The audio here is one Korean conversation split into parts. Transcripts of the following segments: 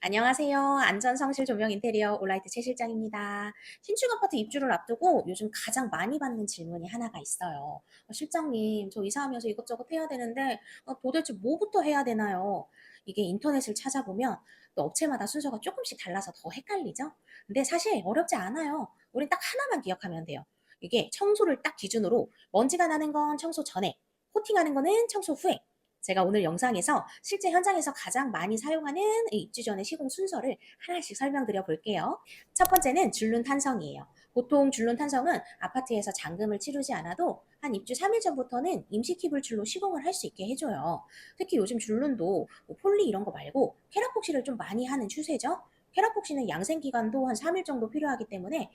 안녕하세요. 안전성실 조명 인테리어 올라이트 최 실장입니다. 신축 아파트 입주를 앞두고 요즘 가장 많이 받는 질문이 하나가 있어요. 실장님, 저 이사하면서 이것저것 해야 되는데 도대체 뭐부터 해야 되나요? 이게 인터넷을 찾아보면 또 업체마다 순서가 조금씩 달라서 더 헷갈리죠? 근데 사실 어렵지 않아요. 우린 딱 하나만 기억하면 돼요. 이게 청소를 딱 기준으로 먼지가 나는 건 청소 전에, 코팅하는 거는 청소 후에, 제가 오늘 영상에서 실제 현장에서 가장 많이 사용하는 이 입주 전의 시공 순서를 하나씩 설명드려 볼게요. 첫 번째는 줄눈 탄성이에요. 보통 줄눈 탄성은 아파트에서 잔금을 치르지 않아도 한 입주 3일 전부터는 임시 키불출로 시공을 할 수 있게 해줘요. 특히 요즘 줄눈도 뭐 폴리 이런 거 말고 케라폭시를 좀 많이 하는 추세죠. 케라폭시는 양생 기간도 한 3일 정도 필요하기 때문에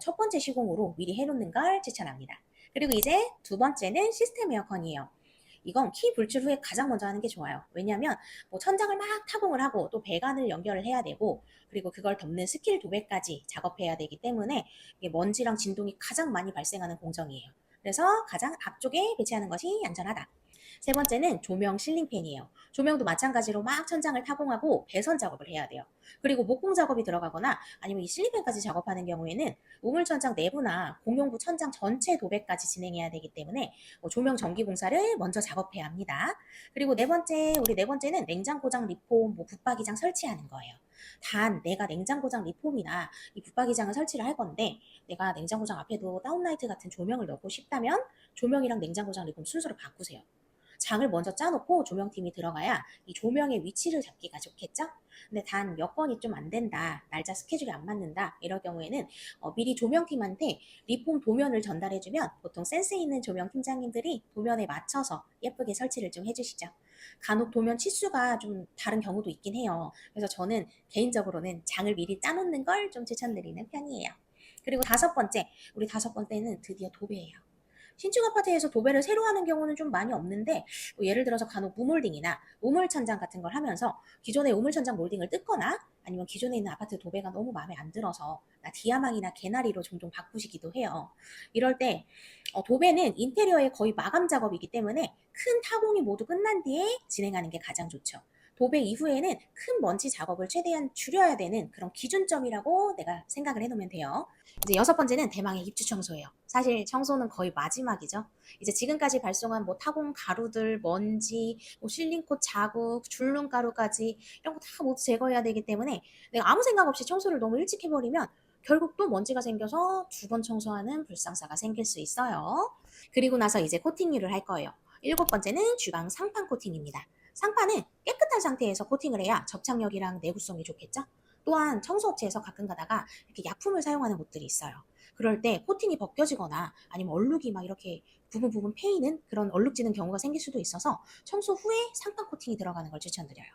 첫 번째 시공으로 미리 해놓는 걸 추천합니다. 그리고 이제 두 번째는 시스템 에어컨이에요. 이건 키 불출 후에 가장 먼저 하는 게 좋아요. 왜냐하면 뭐 천장을 막 타공을 하고 또 배관을 연결을 해야 되고 그리고 그걸 덮는 스킬 도배까지 작업해야 되기 때문에 이게 먼지랑 진동이 가장 많이 발생하는 공정이에요. 그래서 가장 앞쪽에 배치하는 것이 안전하다. 세 번째는 조명 실링팬이에요. 조명도 마찬가지로 막 천장을 타공하고 배선 작업을 해야 돼요. 그리고 목공 작업이 들어가거나 아니면 이 실링팬까지 작업하는 경우에는 우물 천장 내부나 공용부 천장 전체 도배까지 진행해야 되기 때문에 조명 전기 공사를 먼저 작업해야 합니다. 그리고 우리 네 번째는 냉장고장 리폼, 붙박이장 설치하는 거예요. 단 내가 냉장고장 리폼이나 이 붙박이장을 설치를 할 건데 내가 냉장고장 앞에도 다운라이트 같은 조명을 넣고 싶다면 조명이랑 냉장고장 리폼 순서를 바꾸세요. 장을 먼저 짜놓고 조명팀이 들어가야 이 조명의 위치를 잡기가 좋겠죠? 근데 단 여건이 좀 안 된다, 날짜 스케줄이 안 맞는다 이럴 경우에는 미리 조명팀한테 리폼 도면을 전달해주면 보통 센스 있는 조명팀장님들이 도면에 맞춰서 예쁘게 설치를 좀 해주시죠. 간혹 도면 치수가 좀 다른 경우도 있긴 해요. 그래서 저는 개인적으로는 장을 미리 짜놓는 걸 좀 추천드리는 편이에요. 그리고 우리 다섯 번째는 드디어 도배예요. 신축 아파트에서 도배를 새로 하는 경우는 좀 많이 없는데 뭐 예를 들어서 간혹 무몰딩이나 우물 천장 같은 걸 하면서 기존의 우물 천장 몰딩을 뜯거나 아니면 기존에 있는 아파트 도배가 너무 마음에 안 들어서 디아망이나 개나리로 종종 바꾸시기도 해요. 이럴 때 도배는 인테리어의 거의 마감 작업이기 때문에 큰 타공이 모두 끝난 뒤에 진행하는 게 가장 좋죠. 도배 이후에는 큰 먼지 작업을 최대한 줄여야 되는 그런 기준점이라고 내가 생각을 해놓으면 돼요. 이제 여섯 번째는 대망의 입주 청소예요. 사실 청소는 거의 마지막이죠. 이제 지금까지 발송한 뭐 타공 가루들, 먼지, 뭐 실링콧 자국, 줄눈 가루까지 이런 거 다 모두 제거해야 되기 때문에 내가 아무 생각 없이 청소를 너무 일찍 해버리면 결국 또 먼지가 생겨서 두 번 청소하는 불상사가 생길 수 있어요. 그리고 나서 이제 코팅 일을 할 거예요. 일곱 번째는 주방 상판 코팅입니다. 상판은 깨끗한 상태에서 코팅을 해야 접착력이랑 내구성이 좋겠죠? 또한 청소업체에서 가끔 가다가 이렇게 약품을 사용하는 곳들이 있어요. 그럴 때 코팅이 벗겨지거나 아니면 얼룩이 막 이렇게 부분 패이는 그런 얼룩지는 경우가 생길 수도 있어서 청소 후에 상판 코팅이 들어가는 걸 추천드려요.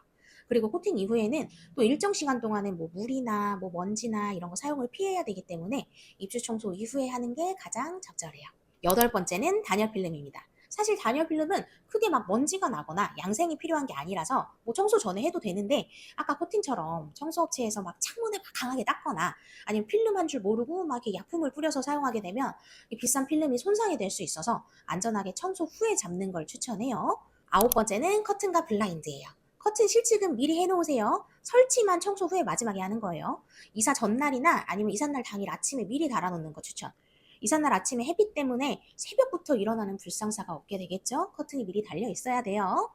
그리고 코팅 이후에는 또 일정 시간 동안은 뭐 물이나 뭐 먼지나 이런 거 사용을 피해야 되기 때문에 입주 청소 이후에 하는 게 가장 적절해요. 여덟 번째는 단열 필름입니다. 사실 단열 필름은 크게 막 먼지가 나거나 양생이 필요한 게 아니라서 뭐 청소 전에 해도 되는데 아까 코팅처럼 청소업체에서 막 창문을 막 강하게 닦거나 아니면 필름 한 줄 모르고 막 이렇게 약품을 뿌려서 사용하게 되면 이 비싼 필름이 손상이 될 수 있어서 안전하게 청소 후에 잡는 걸 추천해요. 아홉 번째는 커튼과 블라인드예요. 커튼 실측은 미리 해놓으세요. 설치만 청소 후에 마지막에 하는 거예요. 이사 전날이나 아니면 이삿날 당일 아침에 미리 달아놓는 거 추천. 이삿날 아침에 햇빛 때문에 새벽부터 일어나는 불상사가 없게 되겠죠? 커튼이 미리 달려 있어야 돼요.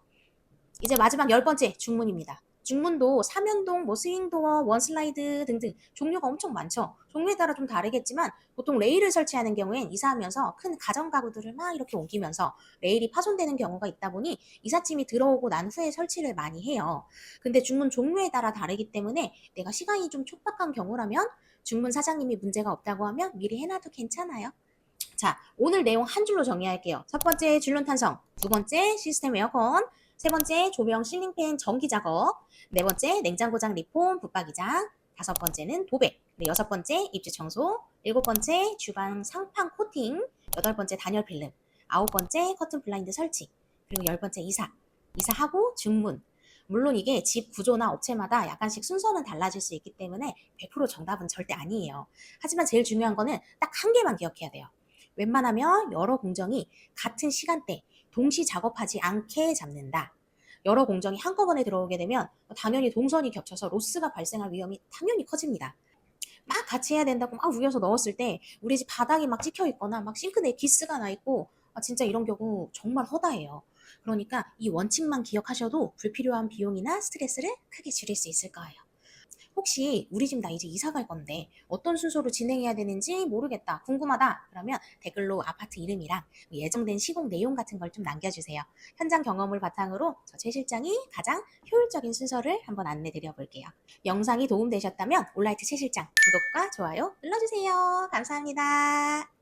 이제 마지막 열 번째 중문입니다. 중문도 삼연동, 뭐 스윙도어, 원슬라이드 등등 종류가 엄청 많죠. 종류에 따라 좀 다르겠지만 보통 레일을 설치하는 경우엔 이사하면서 큰 가전가구들을 막 이렇게 옮기면서 레일이 파손되는 경우가 있다 보니 이삿짐이 들어오고 난 후에 설치를 많이 해요. 근데 중문 종류에 따라 다르기 때문에 내가 시간이 좀 촉박한 경우라면 중문 사장님이 문제가 없다고 하면 미리 해놔도 괜찮아요. 자, 오늘 내용 한 줄로 정리할게요. 첫 번째 줄눈 탄성, 두 번째 시스템 에어컨, 세 번째 조명 실링팬 전기 작업, 네 번째 냉장고장 리폼 붙박이장, 다섯 번째는 도배, 여섯 번째 입주 청소, 일곱 번째 주방 상판 코팅, 여덟 번째 단열 필름, 아홉 번째 커튼 블라인드 설치, 그리고 열 번째 이사하고 중문. 물론 이게 집 구조나 업체마다 약간씩 순서는 달라질 수 있기 때문에 100% 정답은 절대 아니에요. 하지만 제일 중요한 거는 딱 한 개만 기억해야 돼요. 웬만하면 여러 공정이 같은 시간대 동시 작업하지 않게 잡는다. 여러 공정이 한꺼번에 들어오게 되면 당연히 동선이 겹쳐서 로스가 발생할 위험이 당연히 커집니다. 막 같이 해야 된다고 막 우겨서 넣었을 때 우리 집 바닥이 막 찍혀 있거나 막 싱크대에 기스가 나 있고 진짜 이런 경우 정말 허다해요. 그러니까 이 원칙만 기억하셔도 불필요한 비용이나 스트레스를 크게 줄일 수 있을 거예요. 혹시 우리 집 나 이제 이사 갈 건데 어떤 순서로 진행해야 되는지 모르겠다, 궁금하다. 그러면 댓글로 아파트 이름이랑 예정된 시공 내용 같은 걸 좀 남겨주세요. 현장 경험을 바탕으로 저 최 실장이 가장 효율적인 순서를 한번 안내 드려 볼게요. 영상이 도움되셨다면 올라이트 최 실장 구독과 좋아요 눌러주세요. 감사합니다.